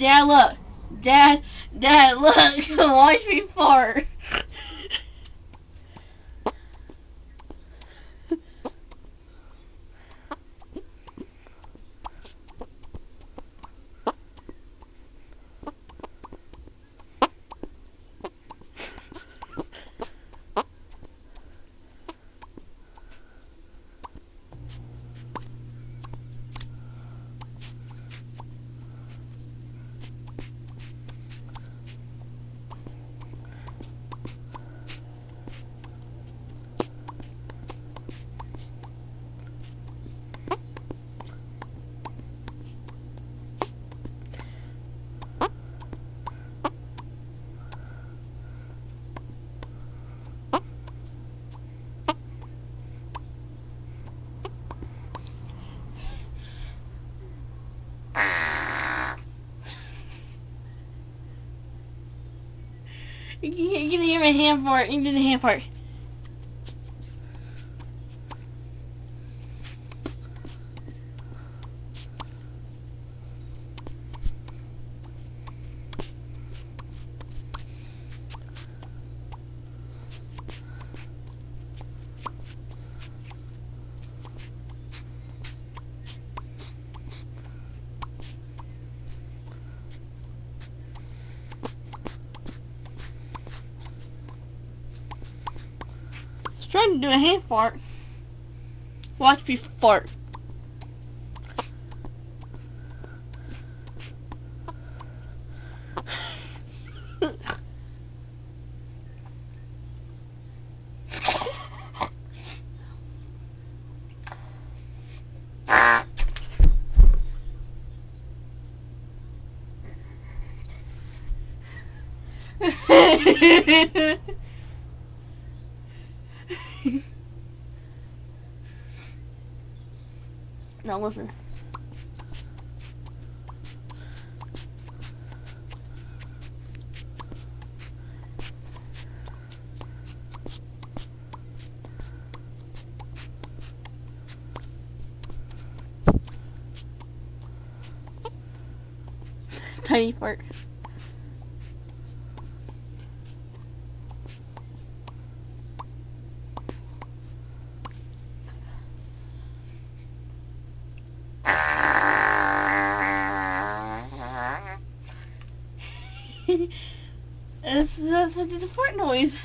Dad, look. Dad, look. Watch me fart. You can hear my hand fart. You can do the hand fart. Trying to do a hand fart. Watch me fart. Now listen. Tiny fart. That's what is a fart noise.